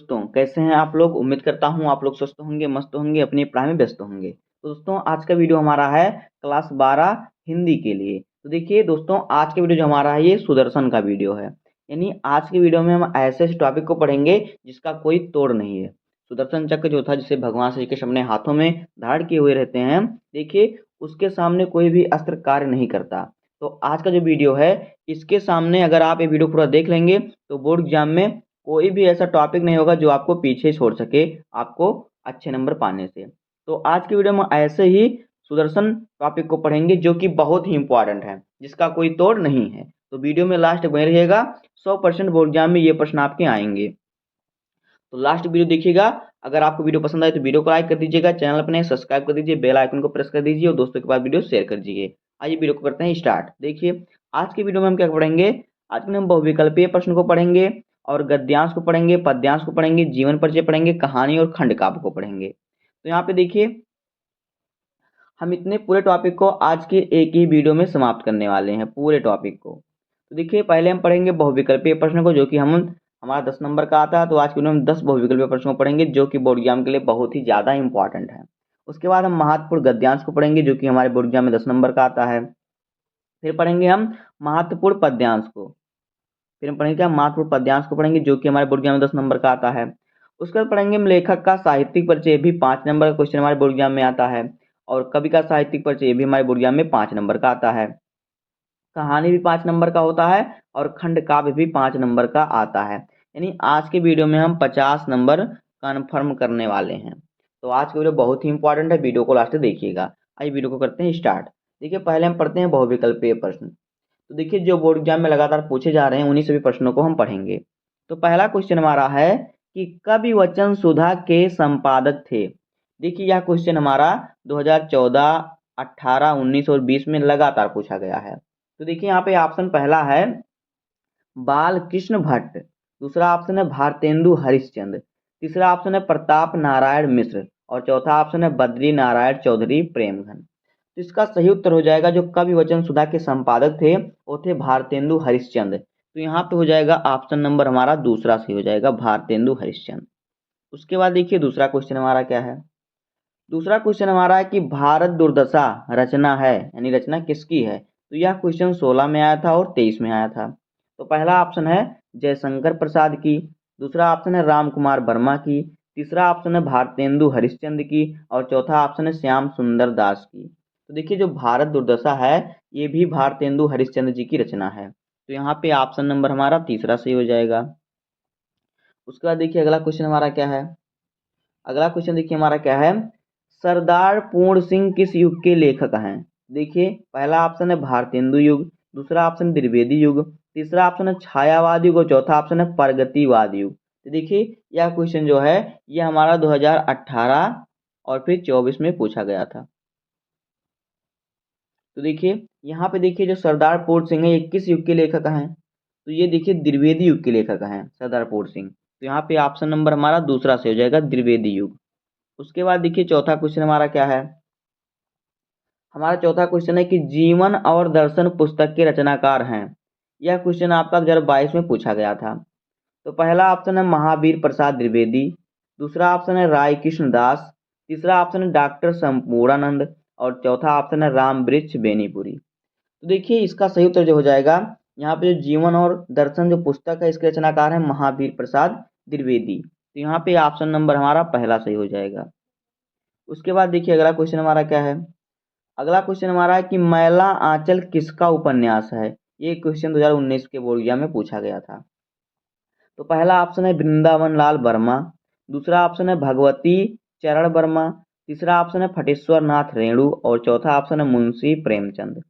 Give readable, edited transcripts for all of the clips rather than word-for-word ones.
दोस्तों कैसे हैं आप लोग। उम्मीद करता हूँ आप लोग स्वस्थ होंगे, मस्त होंगे, अपनी पढ़ाई में व्यस्त होंगे। तो दोस्तों आज का वीडियो हमारा है क्लास 12 हिंदी के लिए। तो देखिए दोस्तों, आज के वीडियो जो हमारा है ये सुदर्शन का वीडियो है। यानी आज के वीडियो में हम ऐसे ऐसे टॉपिक को पढ़ेंगे जिसका कोई तोड़ नहीं है। सुदर्शन चक्र जो था, जिसे भगवान श्री कृष्ण अपने हाथों में धारण किए हुए रहते हैं, देखिए उसके सामने कोई भी अस्त्र कार्य नहीं करता। तो आज का जो वीडियो है, इसके सामने अगर आप ये वीडियो पूरा देख लेंगे तो बोर्ड एग्जाम में कोई भी ऐसा टॉपिक नहीं होगा जो आपको पीछे छोड़ सके आपको अच्छे नंबर पाने से। तो आज की वीडियो में ऐसे ही सुदर्शन टॉपिक को पढ़ेंगे जो कि बहुत ही इंपॉर्टेंट है, जिसका कोई तोड़ नहीं है। तो वीडियो में लास्ट बने रहिएगा। 100% बोर्ड एग्जाम में ये प्रश्न आपके आएंगे। तो लास्ट वीडियो देखिएगा। अगर आपको वीडियो पसंद आए तो वीडियो को लाइक कर दीजिएगा, चैनल अपने सब्सक्राइब कर दीजिए, बेल आइकन को प्रेस कर दीजिए और दोस्तों के पास वीडियो शेयर कर दीजिए। आइए वीडियो को करते हैं स्टार्ट। देखिए आज के वीडियो में हम क्या पढ़ेंगे। आज में हम बहुविकल्पीय प्रश्न को पढ़ेंगे और गद्यांश को पढ़ेंगे, पद्यांश को पढ़ेंगे, जीवन परिचय पढ़ेंगे, कहानी और खंड काव्य को पढ़ेंगे। तो यहाँ पे देखिए हम इतने पूरे टॉपिक को आज के एक ही वीडियो में समाप्त करने वाले हैं, पूरे टॉपिक को। तो देखिए पहले हम पढ़ेंगे बहुविकल्पीय प्रश्न को, जो कि हम हमारा 10 नंबर का आता है। तो आज के वीडियो में 10 बहुविकल्पीय प्रश्नों को पढ़ेंगे जो कि बोर्ड एग्जाम के लिए बहुत ही ज़्यादा इंपॉर्टेंट है। उसके बाद हम महत्वपूर्ण गद्यांश को पढ़ेंगे जो कि हमारे बोर्ड एग्जाम में 10 नंबर का आता है। फिर पढ़ेंगे हम महत्वपूर्ण पद्यांश को। फिर हम पढ़ेंगे क्या, महत्वपूर्ण पद्यांश को पढ़ेंगे जो कि हमारे बोर्ड एग्जाम में 10 नंबर का आता है। उसके बाद पढ़ेंगे हम लेखक का साहित्यिक परिचय, भी 5 नंबर का क्वेश्चन हमारे बोर्ड एग्जाम में आता है। और कवि का साहित्यिक परिचय भी हमारे बोर्ड एग्जाम में 5 नंबर का आता है। कहानी भी 5 नंबर का होता है और खंड काव्य भी 5 नंबर का आता है। यानी आज के वीडियो में हम 50 नंबर कन्फर्म करने वाले हैं। तो आज का वीडियो बहुत ही इंपॉर्टेंट है, वीडियो को लास्ट तक देखिएगा। आइए वीडियो को करते हैं स्टार्ट। देखिए पहले हम पढ़ते हैं बहुविकल्पीय प्रश्न। तो देखिए जो बोर्ड एग्जाम में लगातार पूछे जा रहे हैं उन्हीं सभी प्रश्नों को हम पढ़ेंगे। तो पहला क्वेश्चन हमारा है कि कवि वचन सुधा के संपादक थे। देखिए यह क्वेश्चन हमारा 2014, 18, 19 और 20 में लगातार पूछा गया है। तो देखिए यहाँ पे ऑप्शन पहला है बाल कृष्ण भट्ट, दूसरा ऑप्शन है भारतेंदु हरिश्चंद्र, तीसरा ऑप्शन है प्रताप नारायण मिश्र और चौथा ऑप्शन है बद्री नारायण चौधरी प्रेमघन। तो इसका सही उत्तर हो जाएगा, जो कवि वचन सुधा के संपादक थे वो थे भारतेंदु हरिश्चंद्र। तो यहाँ पे हो जाएगा ऑप्शन नंबर हमारा दूसरा सही हो जाएगा, भारतेंदु हरिश्चंद्र। उसके बाद देखिए दूसरा क्वेश्चन हमारा क्या है। दूसरा क्वेश्चन हमारा है कि भारत दुर्दशा रचना है, यानी रचना किसकी है। तो यह क्वेश्चन 16 में आया था और 23 में आया था। तो पहला ऑप्शन है जयशंकर प्रसाद की, दूसरा ऑप्शन है राम कुमार वर्मा की, तीसरा ऑप्शन है भारतेंदु हरिश्चंद्र की और चौथा ऑप्शन है श्याम सुंदर दास की। तो देखिए जो भारत दुर्दशा है ये भी भारतेंदु हरिश्चंद्र जी की रचना है। तो यहाँ पे ऑप्शन नंबर हमारा तीसरा सही हो जाएगा। उसके बाद देखिए अगला क्वेश्चन हमारा क्या है। अगला क्वेश्चन देखिए हमारा क्या है, सरदार पूर्ण सिंह किस युग के लेखक हैं। देखिए पहला ऑप्शन है भारतेंदु युग, दूसरा ऑप्शन द्विवेदी युग, तीसरा ऑप्शन है छायावाद युग और चौथा ऑप्शन है प्रगतिवाद युग। तो देखिए यह क्वेश्चन जो है ये हमारा 2018 और फिर 24 में पूछा गया था। तो देखिए यहाँ पे देखिए जो सरदार पूर्ण सिंह है ये किस युग के लेखक हैं। तो ये देखिए द्विवेदी युग के लेखक हैं सरदार पूर्ण सिंह। तो यहाँ पे ऑप्शन नंबर हमारा दूसरा से हो जाएगा, द्विवेदी युग। उसके बाद देखिए चौथा क्वेश्चन हमारा क्या है। हमारा चौथा क्वेश्चन है कि जीवन और दर्शन पुस्तक के रचनाकार हैं। यह क्वेश्चन आपका 2022 में पूछा गया था। तो पहला ऑप्शन है महावीर प्रसाद द्विवेदी, दूसरा ऑप्शन है राय कृष्ण दास, तीसरा ऑप्शन है डॉक्टर संपूर्णानंद और चौथा ऑप्शन है राम वृक्ष बेनीपुरी। तो देखिए इसका सही उत्तर जो हो जाएगा, यहाँ पे जो जीवन और दर्शन जो पुस्तक है इसके रचनाकार है महावीर प्रसाद द्विवेदी। तो यहाँ पे ऑप्शन नंबर हमारा पहला सही हो जाएगा। उसके बाद देखिए अगला क्वेश्चन हमारा क्या है। अगला क्वेश्चन हमारा है कि मैला आंचल किसका उपन्यास है। ये क्वेश्चन 2019 के बोर्ड एग्जाम में पूछा गया था। तो पहला ऑप्शन है वृंदावन लाल वर्मा, दूसरा ऑप्शन है भगवती चरण वर्मा, तीसरा ऑप्शन है फटेश्वर नाथ रेणु और चौथा ऑप्शन है मुंशी प्रेमचंद।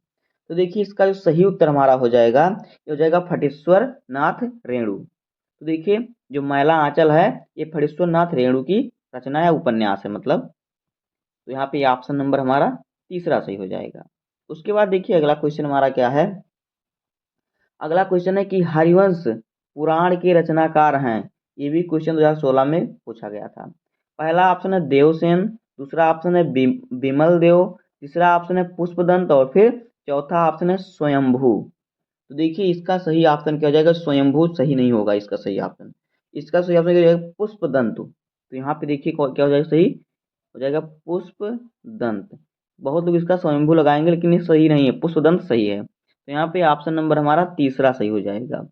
तो देखिए इसका जो सही उत्तर हमारा हो जाएगा ये हो जाएगा फटेश्वर नाथ रेणु। तो देखिए जो मैला आंचल है ये फटेश्वर नाथ रेणु की रचना या उपन्यास है मतलब। तो यहाँ पे ऑप्शन नंबर हमारा तीसरा सही हो जाएगा। उसके बाद देखिए अगला क्वेश्चन हमारा क्या है। अगला क्वेश्चन है कि हरिवंश पुराण के रचनाकार हैं। ये भी क्वेश्चन 2016 में पूछा गया था। पहला ऑप्शन है देवसेन, दूसरा ऑप्शन है विमल देव, तीसरा ऑप्शन है पुष्पदंत और फिर चौथा ऑप्शन है स्वयंभू। तो देखिए इसका सही ऑप्शन क्या हो जाएगा, स्वयंभू सही नहीं होगा इसका सही ऑप्शन। इसका सही ऑप्शन क्या हो जाएगा? पुष्पदंत। तो यहाँ पे देखिए क्या हो जाएगा, सही हो जाएगा पुष्पदंत। बहुत लोग इसका स्वयंभू लगाएंगे लेकिन ये सही नहीं है, पुष्पदंत सही है। तो यहाँ पे ऑप्शन नंबर हमारा तीसरा सही हो जाएगा।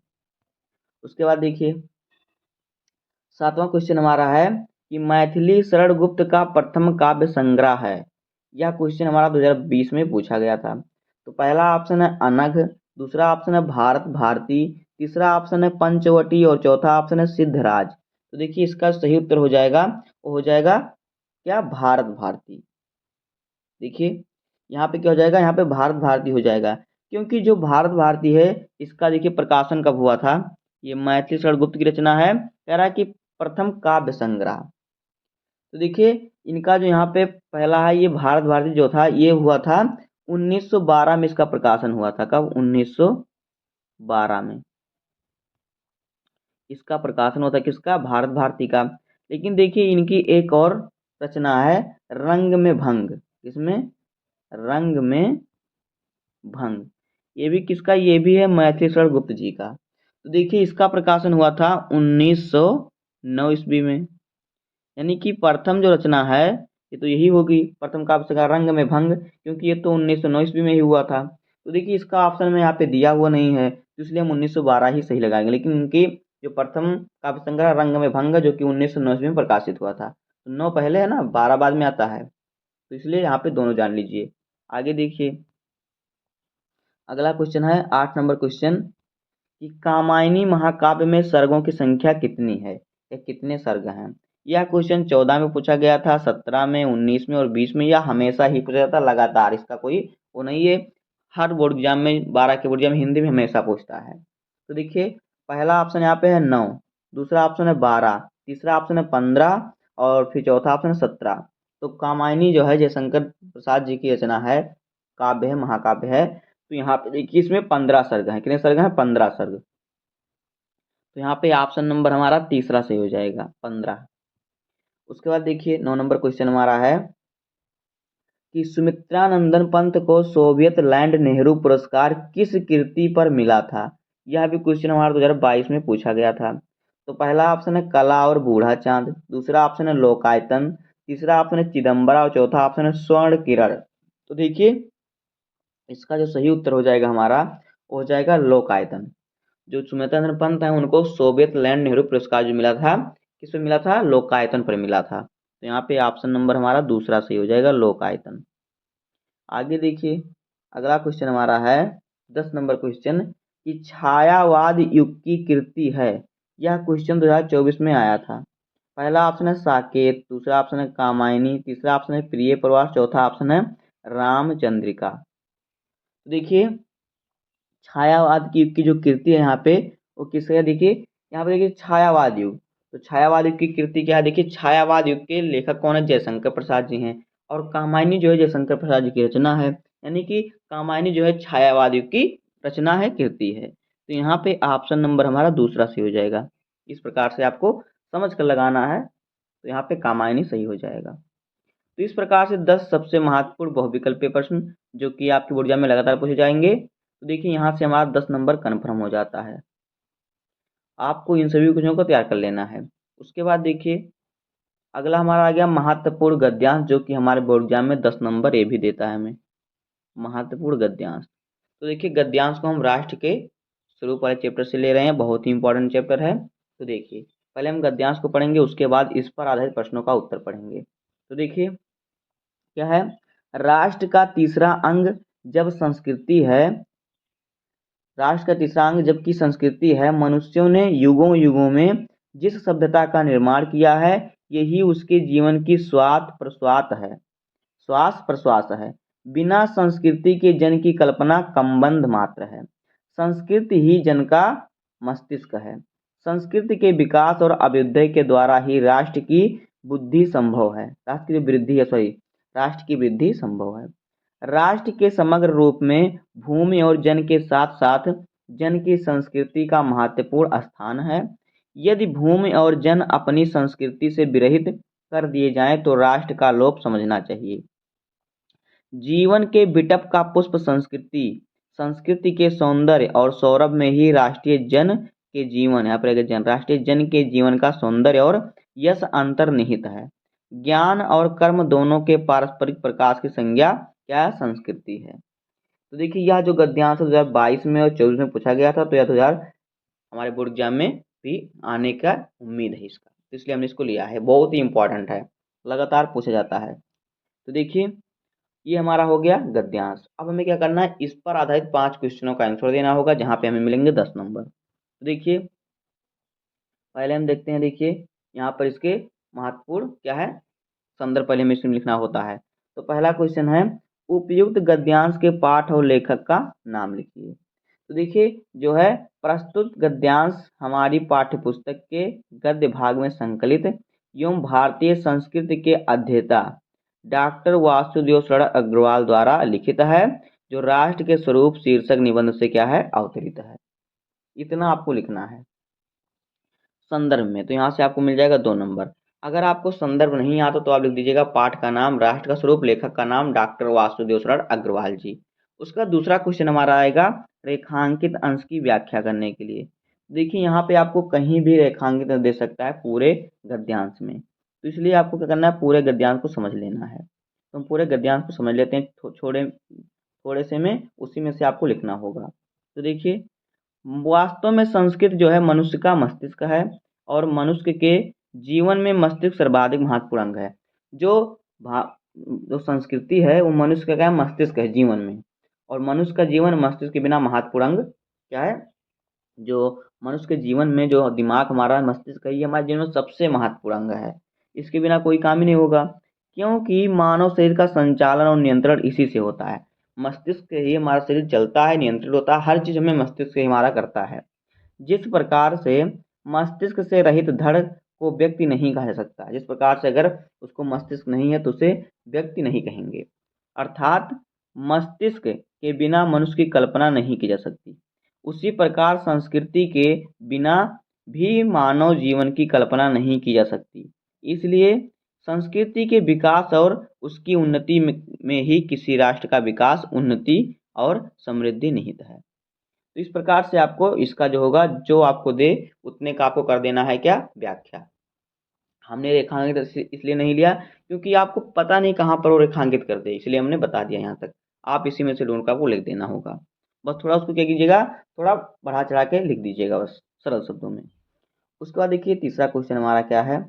उसके बाद देखिए 7वां क्वेश्चन हमारा है कि मैथिली शरण गुप्त का प्रथम काव्य संग्रह है। यह क्वेश्चन हमारा 2020 में पूछा गया था। तो पहला ऑप्शन है अनघ, दूसरा ऑप्शन है भारत भारती, तीसरा ऑप्शन है पंचवटी और चौथा ऑप्शन है सिद्धराज। तो देखिए इसका सही उत्तर हो जाएगा, वो हो जाएगा क्या? भारत भारती। देखिए यहाँ पे क्या हो जाएगा? यहाँ पे भारत भारती हो जाएगा, क्योंकि जो भारत भारती है इसका देखिए प्रकाशन कब हुआ था? ये मैथिली शरण गुप्त की रचना है, कह रहा है कि प्रथम काव्य संग्रह। तो देखिए इनका जो यहाँ पे पहला है ये भारत भारती जो था ये हुआ था 1912 में, इसका प्रकाशन हुआ था। कब? 1912 में इसका प्रकाशन होता है, किसका? भारत भारती का। लेकिन देखिए इनकी एक और रचना है रंग में भंग। किसमें? रंग में भंग। ये भी किसका? ये भी है मैथिली शरण गुप्त जी का। तो देखिए इसका प्रकाशन हुआ था 1909 ईस्वी में। यानी कि प्रथम जो रचना है ये तो यही होगी, प्रथम काव्य संग्रह रंग में भंग, क्योंकि ये तो 1909 ईस्वी में ही हुआ था। तो देखिए इसका ऑप्शन में यहाँ पे दिया हुआ नहीं है, तो इसलिए हम 1912 ही सही लगाएंगे। लेकिन इनकी जो प्रथम काव्य संग्रह रंग में भंग जो कि 1909 ईस्वी में प्रकाशित हुआ था, तो 9 पहले है ना, 12 बाद में आता है, तो इसलिए यहाँ पे दोनों जान लीजिए। आगे देखिए अगला क्वेश्चन है 8 नंबर क्वेश्चन कि कामायनी महाकाव्य में सर्गों की संख्या कितनी है या कितने सर्ग हैं? यह क्वेश्चन 14 में पूछा गया था, 17 में, 19 में और 20 में। यह हमेशा ही पूछा जाता है लगातार, इसका कोई वो नहीं है। हर बोर्ड एग्जाम में 12 के बोर्ड एग्जाम में हिंदी में हमेशा पूछता है। तो देखिए पहला ऑप्शन यहाँ पे है 9, दूसरा ऑप्शन है 12, तीसरा ऑप्शन है 15 और फिर चौथा ऑप्शन है 17। तो कामायनी जो है जयशंकर प्रसाद जी की रचना है, काव्य है, महाकाव्य है। तो यहाँ पे देखिए इसमें 15 सर्ग हैं। कितने सर्ग हैं? 15 सर्ग। तो यहाँ पे ऑप्शन नंबर हमारा तीसरा सही हो जाएगा, 15। उसके बाद देखिए 9 नंबर क्वेश्चन हमारा है कि सुमित्रानंदन पंत को सोवियत लैंड नेहरू पुरस्कार किस कृति पर मिला था? यह भी क्वेश्चन हमारा 2022 में पूछा गया था। तो पहला ऑप्शन है कला और बूढ़ा चांद, दूसरा ऑप्शन है लोकायतन, तीसरा ऑप्शन है चिदम्बरा और चौथा ऑप्शन है स्वर्ण किरण। तो देखिए इसका जो सही उत्तर हो जाएगा हमारा, वो हो जाएगा लोकायतन। जो सुमित्रानंदन पंत हैं उनको सोवियत लैंड नेहरू पुरस्कार जो मिला था, किस पे मिला था? लोकायतन पर मिला था। तो यहाँ पे ऑप्शन नंबर हमारा दूसरा सही हो जाएगा, लोकायतन। आगे देखिए अगला क्वेश्चन हमारा है 10 नंबर क्वेश्चन कि छायावाद युग की कृति है। यह क्वेश्चन 2024 में आया था। पहला ऑप्शन है साकेत, दूसरा ऑप्शन है कामायनी, तीसरा ऑप्शन है प्रिय प्रवास, चौथा ऑप्शन है रामचंद्रिका। तो देखिए छायावाद की युग की जो कृति है यहाँ पे वो किस है? देखिए यहाँ पे देखिए छायावाद युग। तो छायावाद युग की कृति क्या है? देखिए छायावाद युग के लेखक कौन है? जयशंकर प्रसाद जी हैं। और कामायनी जो है जयशंकर प्रसाद जी की रचना है, यानी कि कामायनी जो है छायावाद युग की रचना है, कृति है। तो यहाँ पे ऑप्शन नंबर हमारा दूसरा सही हो जाएगा। इस प्रकार से आपको समझ कर लगाना है, तो यहाँ पे कामायनी सही हो जाएगा। तो इस प्रकार से 10 सबसे महत्वपूर्ण बहुविकल्पीय प्रश्न जो कि आपके बोर्ड एग्जाम में लगातार पूछे जाएंगे। तो देखिए यहाँ से हमारा 10 नंबर कन्फर्म हो जाता है। आपको इन सभी क्वेश्चनों को तैयार कर लेना है। उसके बाद देखिए अगला हमारा आ गया महत्वपूर्ण गद्यांश, जो कि हमारे बोर्ड एग्जाम में 10 नंबर ये भी देता है हमें, महत्वपूर्ण गद्यांश। तो देखिए गद्यांश को हम राष्ट्र के स्वरूप वाले चैप्टर से ले रहे हैं, बहुत ही इंपॉर्टेंट चैप्टर है। तो देखिए पहले हम गद्यांश को पढ़ेंगे, उसके बाद इस पर आधारित प्रश्नों का उत्तर पढ़ेंगे। तो देखिए क्या है? राष्ट्र का तीसरा अंग जब संस्कृति है, राष्ट्र का तीसरा अंग जबकि संस्कृति है, मनुष्यों ने युगों युगों में जिस सभ्यता का निर्माण किया है यही उसके जीवन की श्वास प्रश्वास है। बिना संस्कृति के जन की कल्पना कमबंध मात्र है। संस्कृति ही जन का मस्तिष्क है। संस्कृति के विकास और अभ्युदय के द्वारा ही राष्ट्र की बुद्धि संभव है, राष्ट्र की वृद्धि है, सॉरी, राष्ट्र की वृद्धि संभव है। राष्ट्र के समग्र रूप में भूमि और जन के साथ साथ जन की संस्कृति का महत्वपूर्ण स्थान है। यदि भूमि और जन अपनी संस्कृति से विरहित कर दिए जाएं तो राष्ट्र का लोप समझना चाहिए। जीवन के बिटप का पुष्प संस्कृति, संस्कृति के सौंदर्य और सौरभ में ही राष्ट्रीय जन के जीवन, यहाँ पर जन राष्ट्रीय जन के जीवन का सौंदर्य और यश अंतर्निहित है। ज्ञान और कर्म दोनों के पारस्परिक प्रकाश की संज्ञा क्या है? संस्कृति है। तो देखिए यह जो गद्यांश 2022 में और 24 में पूछा गया था, तो यह 2000 हमारे बोर्ड एग्जाम में भी आने का उम्मीद है इसका, तो इसलिए हमने इसको लिया है। बहुत ही इंपॉर्टेंट है, लगातार पूछा जाता है। तो देखिए ये हमारा हो गया गद्यांश। अब हमें क्या करना है? इस पर आधारित 5 क्वेश्चनों का आंसर देना होगा, जहाँ पे हमें मिलेंगे 10 नंबर। तो देखिए पहले हम देखते हैं, देखिए यहाँ पर इसके महत्वपूर्ण क्या है, संदर्भ पहले में इसमें लिखना होता है। तो पहला क्वेश्चन है, उपयुक्त गद्यांश के पाठ और लेखक का नाम लिखिए। तो देखिए जो है प्रस्तुत गद्यांश हमारी पाठ्य पुस्तक के गद्य भाग में संकलित एवं भारतीय संस्कृति के अध्येता डॉक्टर वासुदेव शरण अग्रवाल द्वारा लिखित है, जो राष्ट्र के स्वरूप शीर्षक निबंध से क्या है? अवतरित है। इतना आपको लिखना है संदर्भ में, तो यहाँ से आपको मिल जाएगा 2 नंबर। अगर आपको संदर्भ नहीं आता तो आप लिख दीजिएगा पाठ का नाम, राष्ट्र का स्वरूप, लेखक का नाम डॉक्टर वासुदेव शरण अग्रवाल जी। उसका दूसरा क्वेश्चन हमारा आएगा रेखांकित अंश की व्याख्या करने के लिए। देखिए यहाँ पे आपको कहीं भी रेखांकित दे सकता है पूरे गद्यांश में, तो इसलिए आपको क्या करना है? पूरे गद्यांश को समझ लेना है। तो हम पूरे गद्यांश को समझ लेते हैं, थोड़े से में उसी में से आपको लिखना होगा। तो देखिए वास्तव में संस्कृत जो है मनुष्य का मस्तिष्क है, और मनुष्य के जीवन में मस्तिष्क सर्वाधिक महत्वपूर्ण अंग है। जो जो संस्कृति है वो मनुष्य का क्या है? मस्तिष्क है जीवन में, और मनुष्य का जीवन मस्तिष्क के बिना महत्वपूर्ण अंग क्या है? जो मनुष्य के जीवन में जो दिमाग हमारा मस्तिष्क है, ये हमारे जीवन में सबसे महत्वपूर्ण अंग है। इसके बिना कोई काम ही नहीं होगा, क्योंकि मानव शरीर का संचालन और नियंत्रण इसी से होता है। मस्तिष्क से ही हमारा शरीर चलता है, नियंत्रित होता है, हर चीज़ हमें मस्तिष्क से हमारा करता है। जिस प्रकार से मस्तिष्क से रहित धड़ को व्यक्ति नहीं कहा जा सकता, जिस प्रकार से अगर उसको मस्तिष्क नहीं है तो उसे व्यक्ति नहीं कहेंगे, अर्थात मस्तिष्क के बिना मनुष्य की कल्पना नहीं की जा सकती। उसी प्रकार संस्कृति के बिना भी मानव जीवन की कल्पना नहीं की जा सकती। इसलिए संस्कृति के विकास और उसकी उन्नति में ही किसी राष्ट्र का विकास, उन्नति और समृद्धि निहित है। तो इस प्रकार से आपको इसका जो होगा, जो आपको दे उतने का आपको कर देना है क्या? व्याख्या। हमने रेखांकित इसलिए नहीं लिया क्योंकि आपको पता नहीं कहाँ पर वो रेखांकित कर दे, इसलिए हमने बता दिया यहाँ तक। आप इसी में से ढूंढ कर आपको लिख देना होगा। बस थोड़ा उसको क्या कीजिएगा, थोड़ा बढ़ा चढ़ा के लिख दीजिएगा, बस सरल शब्दों में। उसके बाद देखिए तीसरा क्वेश्चन हमारा क्या है?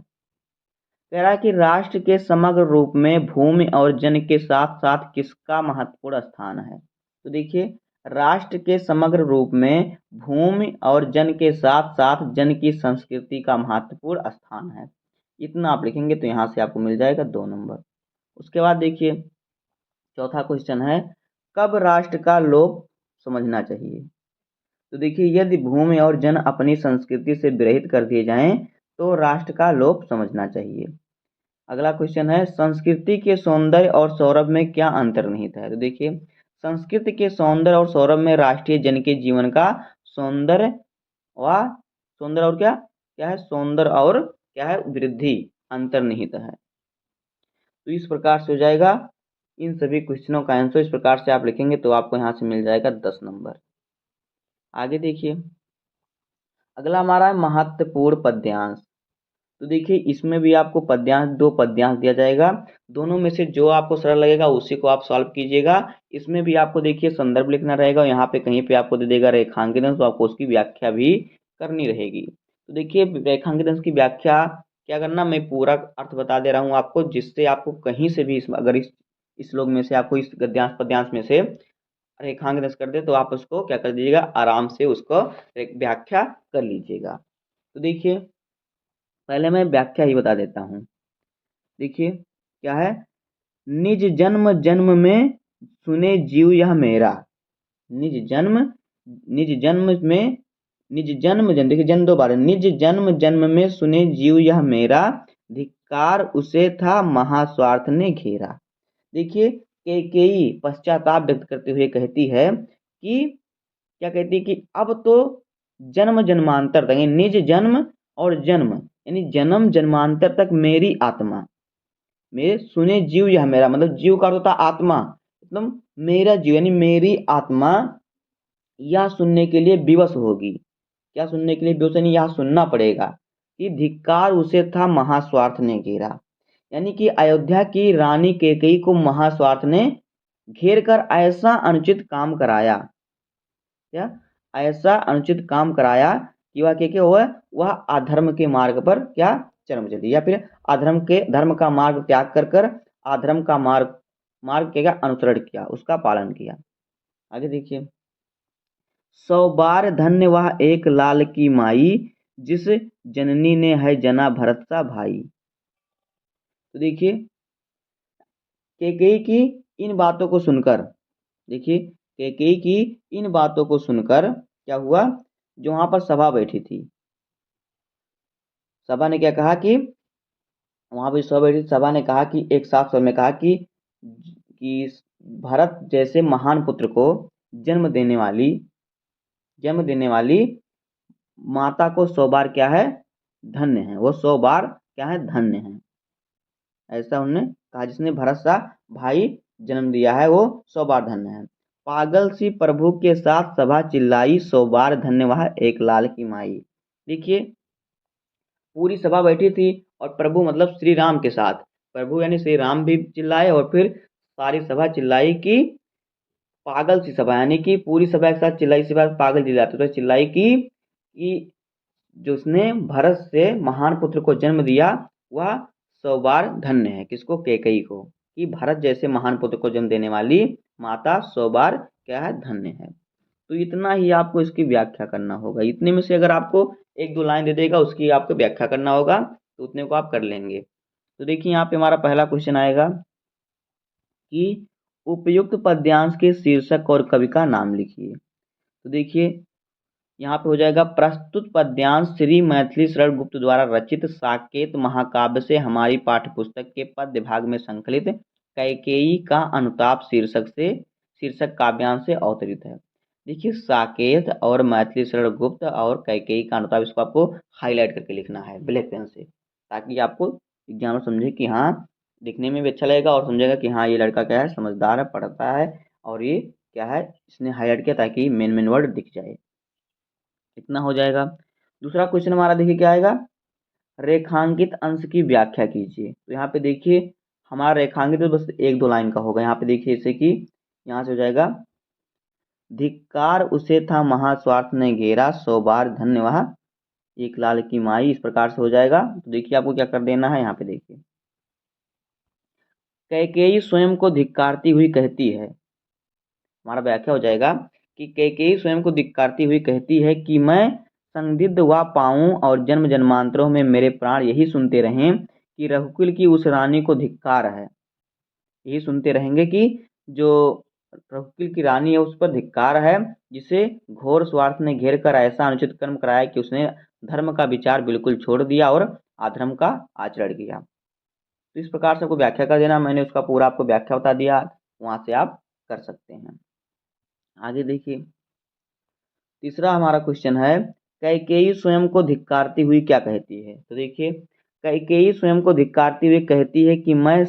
कह रहा है कि राष्ट्र के समग्र रूप में भूमि और जन के साथ साथ किसका महत्वपूर्ण स्थान है? तो देखिए राष्ट्र के समग्र रूप में भूमि और जन के साथ साथ जन की संस्कृति का महत्वपूर्ण स्थान है। इतना आप लिखेंगे तो यहाँ से आपको मिल जाएगा 2 नंबर। उसके बाद देखिए चौथा क्वेश्चन है, कब राष्ट्र का लोप समझना चाहिए? तो देखिए यदि भूमि और जन अपनी संस्कृति से विरहित कर दिए जाएं तो राष्ट्र का लोप समझना चाहिए। अगला क्वेश्चन है, संस्कृति के सौंदर्य और सौरभ में क्या अंतर्निहित है? तो देखिए संस्कृति के सौंदर्य और सौरभ में राष्ट्रीय जन के जीवन का सौंदर्य और क्या क्या है? सौंदर्य और क्या है? वृद्धि अंतर्निहित है। तो इस प्रकार से हो जाएगा। इन सभी क्वेश्चनों का आंसर इस प्रकार से आप लिखेंगे तो आपको यहाँ से मिल जाएगा 10 नंबर। आगे देखिए अगला हमारा है महत्वपूर्ण पद्यांश। तो देखिए इसमें भी आपको पद्यांश 2 पद्यांश दिया जाएगा, दोनों में से जो आपको सरल लगेगा उसी को आप सॉल्व कीजिएगा। इसमें भी आपको देखिए संदर्भ लिखना रहेगा, यहाँ पे कहीं पे आपको दे देगा रेखांकित अंश, तो आपको उसकी व्याख्या भी करनी रहेगी। तो देखिए रेखांकित अंश की व्याख्या क्या करना, मैं पूरा अर्थ बता दे रहा हूँ आपको, जिससे आपको कहीं से भी अगर इस श्लोक में से आपको इस गद्यांश पद्यांश में से रेखांकित अंश कर दे तो आप उसको क्या कर दीजिएगा, आराम से उसको व्याख्या कर लीजिएगा। तो देखिए पहले मैं व्याख्या ही बता देता हूँ। देखिए क्या है, निज जन्म जन्म में सुने जीव यह मेरा। निज जन्म में निज जन्म जन्म, देखिए जन्म 2 बार, निज जन्म जन्म में सुने जीव यह मेरा, धिक्कार उसे था महास्वार्थ ने घेरा। देखिए कैकेयी पश्चाताप व्यक्त करते हुए कहती है कि क्या कहती है कि अब तो जन्म जन्मांतर तक, निज जन्म और जन्म यानी जन्म जन्मांतर तक मेरी आत्मा, मेरे सुने जीव यह मेरा, मतलब जीव का अर्थ होता है आत्मा, मतलब मेरा जीव यानी मेरी आत्मा यह सुनने के लिए विवश होगी। क्या सुनने के लिए बेहोश, यानी यहाँ सुनना पड़ेगा कि धिक्कार उसे था महास्वार्थ ने घेरा, यानी कि अयोध्या की रानी कैकेयी को महास्वार्थ ने घेर कर ऐसा अनुचित काम कराया, क्या ऐसा अनुचित काम कराया कि वह क्या क्या हुआ, वह अधर्म के मार्ग पर क्या जन्म चली, या फिर धर्म का मार्ग त्याग कर कर अधर्म का मार्ग मार्ग क्या अनुसरण किया, उसका पालन किया। आगे देखिए, 100 बार धन्य वह एक लाल की माई, जिस जननी ने है जना भरत सा भाई। तो देखिए, कैकेयी की इन बातों को सुनकर, देखिए कैकेयी की इन बातों को सुनकर क्या हुआ, जो वहां पर सभा बैठी थी, सभा ने क्या कहा कि वहां पर सभा बैठी, सभा ने कहा कि एक साफ स्वर में कहा कि भरत जैसे महान पुत्र को जन्म देने वाली जन्म देने वाली माता को 100 बार क्या है धन्य है, वो 100 बार क्या है धन्य है, ऐसा उन्होंने कहा। जिसने भरत सा भाई जन्म दिया है वो 100 बार धन्य है। पागल सी प्रभु के साथ सभा चिल्लाई, 100 बार धन्य वह एक लाल की माई। देखिए, पूरी सभा बैठी थी और प्रभु मतलब श्री राम के साथ, प्रभु यानी श्री राम भी चिल्लाए और फिर सारी सभा चिल्लाई कि पागल सी सभा, यानी कि पूरी सभा के साथ चिल्लाई, सी बात पागल चिल्लाते तो चिल्लाई कि जो उसने भरत से महान पुत्र को जन्म दिया वह 100 बार धन्य है। किसको, कैकेयी को, कि भरत जैसे महान पुत्र को जन्म देने वाली माता 100 बार क्या है धन्य है। तो इतना ही आपको इसकी व्याख्या करना होगा। इतने में से अगर आपको एक दो लाइन दे देगा उसकी आपको व्याख्या करना होगा, तो उतने को आप कर लेंगे। तो देखिए, यहाँ पे हमारा पहला क्वेश्चन आएगा कि उपयुक्त पद्यांश के शीर्षक और कवि का नाम लिखिए। तो देखिए, यहाँ पे हो जाएगा, प्रस्तुत पद्यांश श्री मैथिली शरण गुप्त द्वारा रचित साकेत महाकाव्य से हमारी पाठ्य पुस्तक के पद्य भाग में संकलित कैकेयी का अनुताप शीर्षक काव्यांश से अवतरित है। देखिए, साकेत और मैथिली शरण गुप्त और कैकेयी का अनुताप, इसको आपको हाईलाइट करके लिखना है ब्लैक पेन से, ताकि आपको एग्जाम में समझे कि हाँ, दिखने में भी अच्छा लगेगा और समझेगा कि हाँ ये लड़का क्या है, समझदार है, पढ़ता है और ये क्या है इसने हाईलाइट किया, ताकि मेन मेन वर्ड दिख जाए। इतना हो जाएगा। दूसरा क्वेश्चन हमारा देखिए क्या आएगा, रेखांकित अंश की व्याख्या कीजिए। तो यहाँ पे देखिए, हमारा रेखांकित तो बस एक दो लाइन का होगा। यहाँ पे देखिए जैसे कि यहाँ से हो जाएगा, धिक्कार उसे था महास्वार्थ ने घेरा, 100 बार धन्य वह एक लाल की माई, इस प्रकार से हो जाएगा। तो देखिए आपको क्या कर देना है, यहाँ पे देखिए, कैकेयी स्वयं को धिक्कारती हुई कहती है, हमारा व्याख्या हो जाएगा कि कैकेयी स्वयं को धिक्कारती हुई कहती है कि मैं संदिग्ध हुआ पाऊं और जन्म जन्मांतरों में मेरे प्राण यही सुनते रहें कि रघुकुल की उस रानी को धिक्कार है, यही सुनते रहेंगे कि जो रघुकुल की रानी है उस पर धिक्कार है, जिसे घोर स्वार्थ ने घेर कर ऐसा अनुचित कर्म कराया कि उसने धर्म का विचार बिल्कुल छोड़ दिया और अधर्म का आचरण किया। तो इस प्रकार से आपको व्याख्या कर देना, मैंने उसका पूरा आपको व्याख्या बता दिया, वहां से आप कर सकते हैं। आगे देखिए, तीसरा हमारा क्वेश्चन है, कैकेयी स्वयं को धिक्कारती हुई क्या कहती है। तो देखिए, कैकेयी स्वयं को धिक्कारती हुई कहती है कि मैं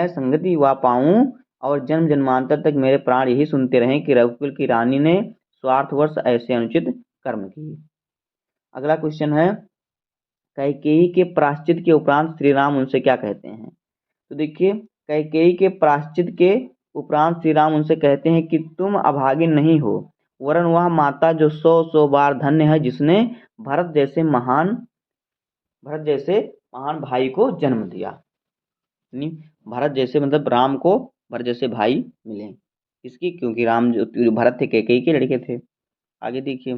संगति हुआ पाऊं और जन्म जन्मांतर तक मेरे प्राण यही सुनते रहें कि रघुकुल की रानी ने स्वार्थवश ऐसे अनुचित कर्म किए। अगला क्वेश्चन है, कैकेयी के प्रायश्चित के उपरांत श्री राम उनसे क्या कहते हैं। तो देखिए, कैकेयी के प्रायश्चित के उपरांत श्री राम उनसे कहते हैं कि तुम अभागिन नहीं हो, वरन वह माता जो 100 बार धन्य है, जिसने भरत जैसे महान भाई को जन्म दिया। यानी भरत जैसे मतलब राम को भरत जैसे भाई मिले, इसकी क्योंकि राम जो भरत थे कैकेयी के लड़के थे। आगे देखिए,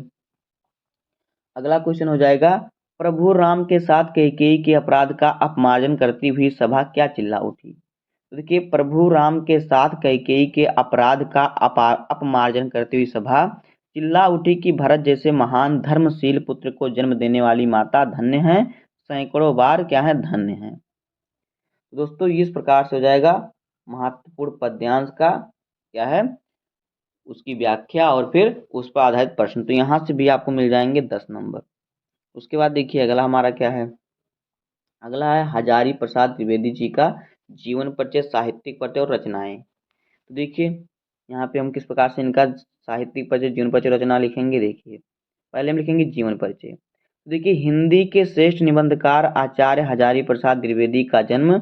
अगला क्वेश्चन हो जाएगा, प्रभु राम के साथ कैकेयी के अपराध का अपमार्जन करती हुई सभा क्या चिल्ला उठी। तो देखिए, प्रभु राम के साथ कैकेयी के अपराध का अपमार्जन करती हुई सभा चिल्ला उठी कि भरत जैसे महान धर्मशील पुत्र को जन्म देने वाली माता धन्य है, सैकड़ों बार क्या है धन्य है। तो दोस्तों, इस प्रकार से हो जाएगा महत्वपूर्ण पद्यांश का क्या है उसकी व्याख्या और फिर उस पर आधारित प्रश्न। तो यहाँ से भी आपको मिल जाएंगे 10 नंबर। उसके बाद देखिए, अगला हमारा क्या है, अगला है हजारी प्रसाद द्विवेदी जी का जीवन परिचय, साहित्यिक परिचय और रचनाएं। तो देखिए, यहाँ पे हम किस प्रकार से इनका साहित्यिक परिचय, जीवन परिचय, रचना लिखेंगे। देखिए, पहले हम लिखेंगे जीवन परिचय। तो देखिए, हिंदी के श्रेष्ठ निबंधकार आचार्य हजारी प्रसाद द्विवेदी का जन्म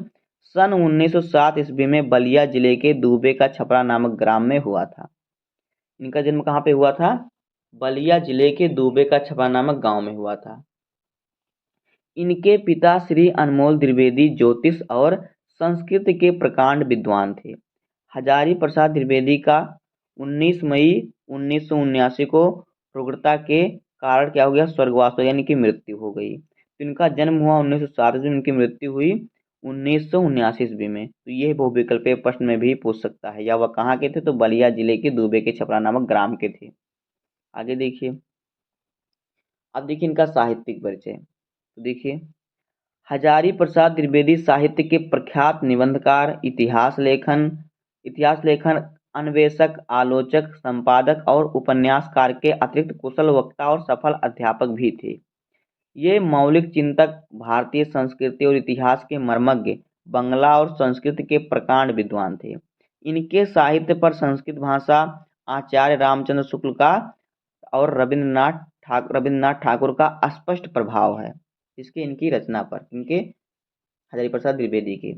सन 1907 ईस्वी में बलिया जिले के दूबे का छपरा नामक ग्राम में हुआ था। इनका जन्म कहाँ पे हुआ था? बलिया जिले के दूबे का छपरा नामक गांव में हुआ था। इनके पिता श्री अनमोल द्विवेदी ज्योतिष और संस्कृत के प्रकांड विद्वान थे। हजारी प्रसाद द्विवेदी का 19 मई 1979 को प्रगुरता के कारण क्या हो गया? स्वर्गवास हो, यानी कि मृत्यु हो गई। तो इनका जन्म हुआ 1907 में, इनकी मृत्यु हुई 1979 ईस्वी में। तो ये बहुविकल्पीय प्रश्न में भी पूछ सकता है। या वह कहाँ के थे? तो बलिया जिले के दूबे के छपरा नामक ग्राम के थे। आगे देखिए, अब देखिए इनका साहित्यिक परिचय। तो देखिए, हजारी प्रसाद द्विवेदी साहित्य के प्रख्यात निबंधकार, इतिहास लेखन, अन्वेषक, आलोचक, संपादक और उपन्यासकार के अतिरिक्त कुशल वक्ता और सफल अध्यापक भी थे। ये मौलिक चिंतक, भारतीय संस्कृति और इतिहास के मर्मज्ञ, बंगला और संस्कृत के प्रकांड विद्वान थे। इनके साहित्य पर संस्कृत भाषा, आचार्य रामचंद्र शुक्ल का और रविन्द्रनाथ ठाकुर का स्पष्ट प्रभाव है। इसके इनकी रचना पर, इनके हजारी प्रसाद द्विवेदी के।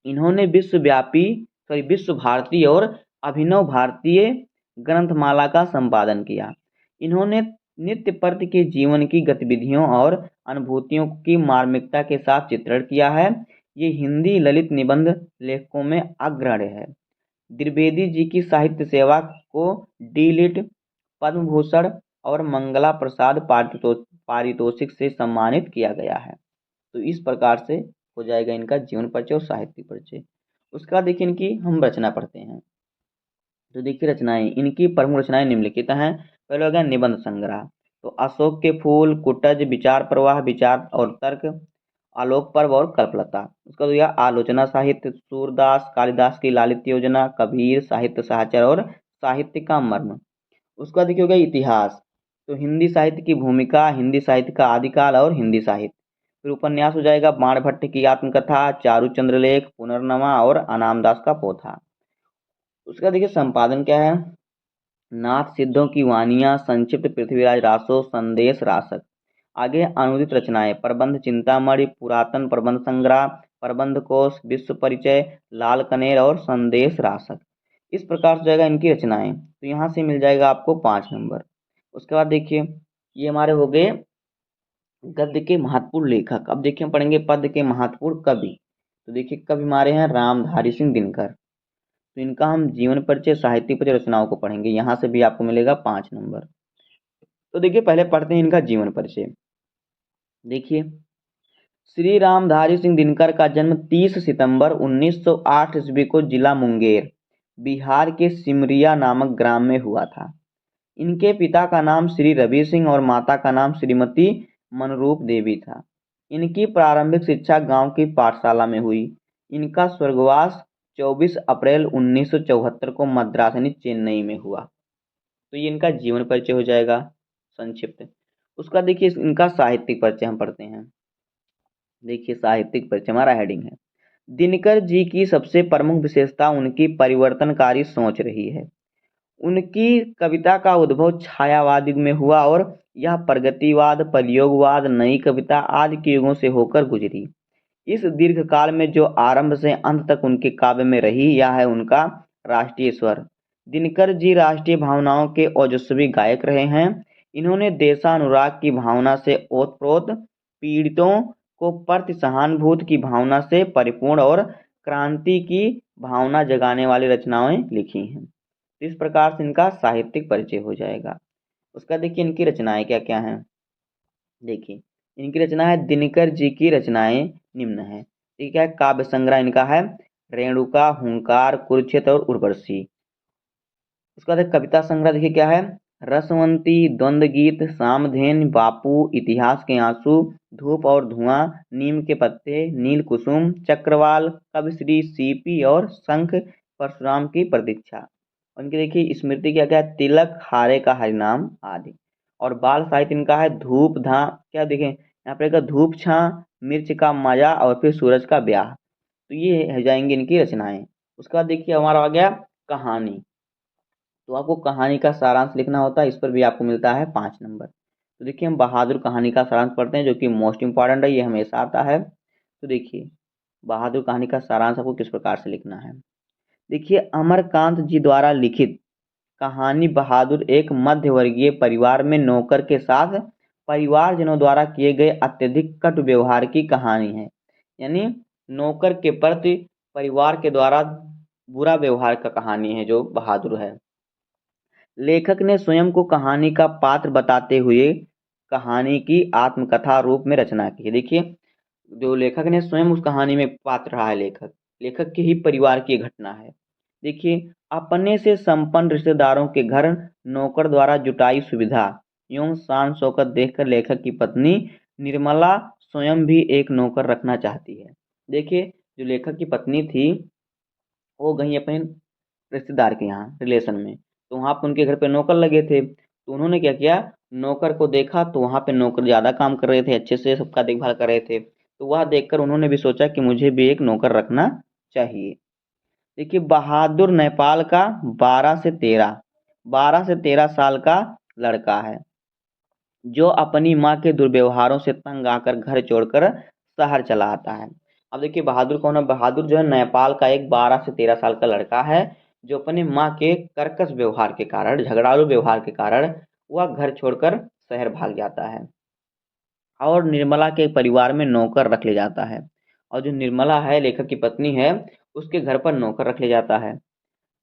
इन्होंने विश्व भारती और अभिनव भारतीय ग्रंथमाला का संपादन किया। इन्होंने नित्य प्रति के जीवन की गतिविधियों और अनुभूतियों की मार्मिकता के साथ चित्रण किया है। ये हिंदी ललित निबंध लेखकों में अग्रणी है। द्विवेदी जी की साहित्य सेवा को डी.लिट, पद्म भूषण और मंगला प्रसाद पारितोषिक से सम्मानित किया गया है। तो इस प्रकार से हो जाएगा इनका जीवन परिचय और साहित्यिक परिचय। उसके बाद देखिए इनकी हम रचना पढ़ते हैं। तो देखिए रचनाएं, इनकी प्रमुख रचनाएं निम्नलिखित हैं। पहले हो गया निबंध संग्रह। तो अशोक के फूल, कुटज, विचार प्रवाह, विचार और तर्क, आलोक पर्व और कल्पलता। उसका हो गया आलोचना साहित्य, सूरदास कालिदास की लालित्य योजना, कबीर, साहित्य सहचर और साहित्य का मर्म। उसका देखिए हो गया इतिहास। तो हिंदी साहित्य की भूमिका, हिंदी साहित्य का आदिकाल और हिंदी साहित्य। फिर उपन्यास हो जाएगा बाणभट्ट की आत्मकथा, चारुचंद्र लेख, पुनर्नवा और अनामदास का पोथा। उसका देखिए संपादन क्या है? नाथ सिद्धों की वानियाँ, संक्षिप्त पृथ्वीराज रासो, संदेश रासक। आगे अनुदित रचनाएं, प्रबंध चिंतामणि, पुरातन प्रबंध संग्रह, प्रबंध कोश, विश्व परिचय, लाल कनेर और संदेश रासक। इस प्रकार से जाएगा इनकी रचनाएं। तो यहाँ से मिल जाएगा आपको 5 नंबर। उसके बाद देखिए, ये हमारे हो गए गद्य के महत्वपूर्ण लेखक। अब देखिए हम पढ़ेंगे पद्य के महत्वपूर्ण कवि। तो देखिए कवि हमारे हैं रामधारी सिंह दिनकर। तो इनका हम जीवन परिचय, साहित्य परिचय, रचनाओं को पढ़ेंगे। यहाँ से भी आपको मिलेगा 5 नंबर। तो देखिए पहले पढ़ते हैं इनका जीवन परिचय। देखिए, श्री रामधारी सिंह दिनकर का जन्म 30 सितंबर 1908 ईस्वी को जिला मुंगेर, बिहार के सिमरिया नामक ग्राम में हुआ था। इनके पिता का नाम श्री रवि सिंह और माता का नाम श्रीमती मनरूप देवी था। इनकी प्रारंभिक शिक्षा गांव की पाठशाला में हुई। इनका स्वर्गवास 24 अप्रैल 1974 को मद्रास यानी चेन्नई में हुआ। तो ये इनका जीवन परिचय हो जाएगा संक्षिप्त। उसका देखिए इनका साहित्यिक परिचय हम पढ़ते हैं। देखिए साहित्यिक परिचय हमारा हेडिंग है। दिनकर जी की सबसे प्रमुख विशेषता उनकी परिवर्तनकारी सोच रही है। उनकी कविता का उद्भव छायावाद युग में हुआ और यह प्रगतिवाद, प्रयोगवाद, नई कविता आदि के युगों से होकर गुजरी। इस दीर्घ काल में जो आरंभ से अंत तक उनके काव्य में रही, यह है उनका राष्ट्रीय स्वर। दिनकर जी राष्ट्रीय भावनाओं के ओजस्वी गायक रहे हैं। इन्होंने देशानुराग की भावना से ओतप्रोत, पीड़ितों को प्रति सहानुभूति की भावना से परिपूर्ण और क्रांति की भावना जगाने वाली रचनाएं लिखी हैं। इस प्रकार से इनका साहित्यिक परिचय हो जाएगा। उसका देखिए इनकी रचनाएं क्या क्या हैं। देखिए इनकी रचना है, दिनकर जी की रचनाएं निम्न है। ठीक है, काव्य संग्रह इनका है रेणुका, हुंकार, कुरुक्षेत्र और उर्वशी। उसका बाद कविता संग्रह देखिए क्या है, रसवंती, द्वंद्व गीत, सामधेन, बापू, इतिहास के आंसू, धूप और धुआं, नीम के पत्ते, नील कुसुम, चक्रवाल, कविश्री, सीपी और शंख, परशुराम की प्रतीक्षा। उनकी देखिए स्मृति क्या क्या है, तिलक, हारे का हरिनाम आदि। और बाल साहित्य इनका है धूप धा, क्या देखें यहाँ पर धूप छां, मिर्च का मजा और फिर सूरज का ब्याह। तो ये हो जाएंगी इनकी रचनाएं। उसके बाद देखिए हमारा आ गया कहानी। तो आपको कहानी का सारांश लिखना होता है, इस पर भी आपको मिलता है 5 नंबर। तो देखिए हम बहादुर कहानी का सारांश पढ़ते हैं, जो कि मोस्ट इम्पॉर्टेंट है, ये हमेशा आता है। तो देखिए बहादुर कहानी का सारांश आपको किस प्रकार से लिखना है। देखिए अमरकांत जी द्वारा लिखित कहानी बहादुर एक मध्यवर्गीय परिवार में नौकर के साथ परिवारजनों द्वारा किए गए अत्यधिक कटु व्यवहार की कहानी है। यानी नौकर के प्रति परिवार के द्वारा बुरा व्यवहार का कहानी है जो बहादुर है। लेखक ने स्वयं को कहानी का पात्र बताते हुए कहानी की आत्मकथा रूप में रचना की है। देखिए जो लेखक ने स्वयं उस कहानी में पात्र रहा है, लेखक के ही परिवार की घटना है। देखिए अपने से संपन्न रिश्तेदारों के घर नौकर द्वारा जुटाई सुविधा एवं शान शौकत देखकर लेखक की पत्नी निर्मला स्वयं भी एक नौकर रखना चाहती है। देखिए जो लेखक की पत्नी थी वो गई अपने रिश्तेदार के यहाँ रिलेशन में, तो वहाँ पे उनके घर पे नौकर लगे थे, तो उन्होंने क्या किया, नौकर को देखा तो वहाँ पे नौकर ज़्यादा काम कर रहे थे, अच्छे से सबका देखभाल कर रहे थे, तो वह देखकर उन्होंने भी सोचा कि मुझे भी एक नौकर रखना चाहिए। देखिए बहादुर नेपाल का 12 से 13 साल का लड़का है, जो अपनी माँ के दुर्व्यवहारों से तंग आकर घर छोड़कर शहर चला आता है। अब देखिए बहादुर कौन है, बहादुर जो है नेपाल का एक 12 से 13 साल का लड़का है, जो अपनी माँ के कर्कश व्यवहार के कारण, झगड़ालू व्यवहार के कारण वह घर छोड़कर शहर भाग जाता है और निर्मला के परिवार में नौकर रख ले जाता है। और जो निर्मला है लेखक की पत्नी है, उसके घर पर नौकर रख ले जाता है।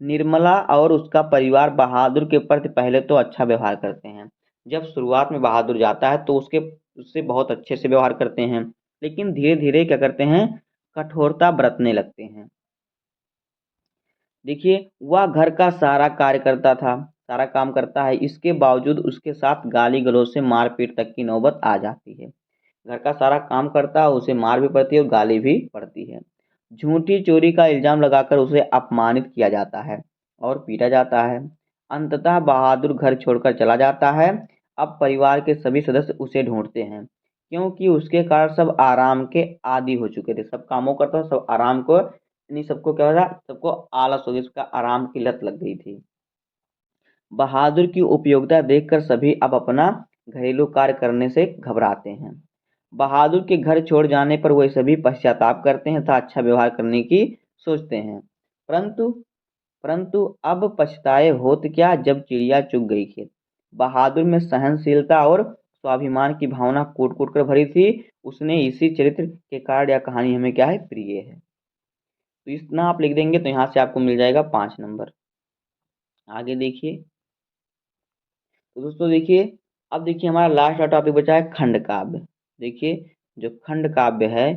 निर्मला और उसका परिवार बहादुर के प्रति पहले तो अच्छा व्यवहार करते हैं। जब शुरुआत में बहादुर जाता है तो उससे बहुत अच्छे से व्यवहार करते हैं, लेकिन धीरे धीरे क्या करते हैं, कठोरता बरतने लगते हैं। देखिए वह घर का सारा कार्य करता था, सारा काम करता है, इसके बावजूद उसके साथ गाली गलौज से मारपीट तक की नौबत आ जाती है। घर का सारा काम करता है, उसे मार भी पड़ती है और गाली भी पड़ती है। झूठी चोरी का इल्जाम लगाकर उसे अपमानित किया जाता है और पीटा जाता है। अंततः बहादुर घर छोड़कर चला जाता है। अब परिवार के सभी सदस्य उसे ढूंढते हैं, क्योंकि उसके कारण सब आराम के आदी हो चुके थे, सब कामों करता था, सब आराम को, यानी सबको क्या हो रहा, सबको आलस हो गई, उसका आराम की लत लग गई थी। बहादुर की उपयोगिता देखकर सभी अब अपना घरेलू कार्य करने से घबराते हैं। बहादुर के घर छोड़ जाने पर वे सभी पश्चाताप करते हैं तथा अच्छा व्यवहार करने की सोचते हैं, परंतु परंतु अब पछताए होत क्या जब चिड़िया चुग गई खेत। बहादुर में सहनशीलता और स्वाभिमान की भावना कूट कूट कर भरी थी। उसने इसी चरित्र के कारण यह कहानी हमें क्या है, प्रिय है। तो इतना आप लिख देंगे तो यहाँ से आपको मिल जाएगा 5 नंबर। आगे देखिए, तो दोस्तों देखिए अब देखिए हमारा लास्ट का टॉपिक बचा है खंड काव्य। देखिए जो खंड काव्य है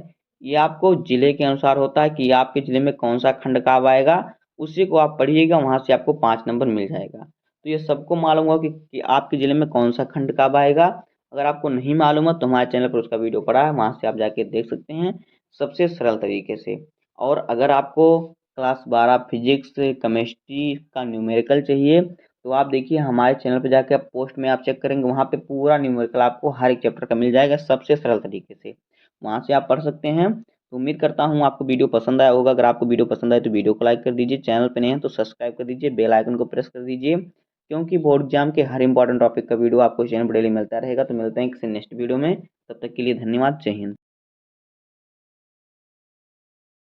ये आपको जिले के अनुसार होता है कि आपके जिले में कौन सा खंड काव्य आएगा, उसी को आप पढ़िएगा, वहाँ से आपको 5 नंबर मिल जाएगा। तो ये सबको मालूम होगा कि आपके जिले में कौन सा खंड काव्य आएगा। अगर आपको नहीं मालूम है तो हमारे चैनल पर उसका वीडियो पड़ा है, वहाँ से आप जाके देख सकते हैं सबसे सरल तरीके से। और अगर आपको क्लास 12 फिजिक्स केमिस्ट्री का न्यूमेरिकल चाहिए तो आप देखिए हमारे चैनल पे जाके आप पोस्ट में आप चेक करेंगे, वहाँ पे पूरा न्यूमेरिकल आपको हर एक चैप्टर का मिल जाएगा सबसे सरल तरीके से, वहाँ से आप पढ़ सकते हैं। तो उम्मीद करता हूँ आपको वीडियो पसंद आया होगा। अगर आपको वीडियो पसंद आए तो वीडियो को लाइक कर दीजिए, चैनल पे नहीं है तो सब्सक्राइब कर दीजिए, बेल आइकन को प्रेस कर दीजिए, क्योंकि बोर्ड एग्जाम के हर इंपॉर्टेंट टॉपिक का वीडियो आपको चैनल पर डेली मिलता रहेगा। तो मिलते हैं किसी नेक्स्ट वीडियो में, तब तक के लिए धन्यवाद, जय हिंद।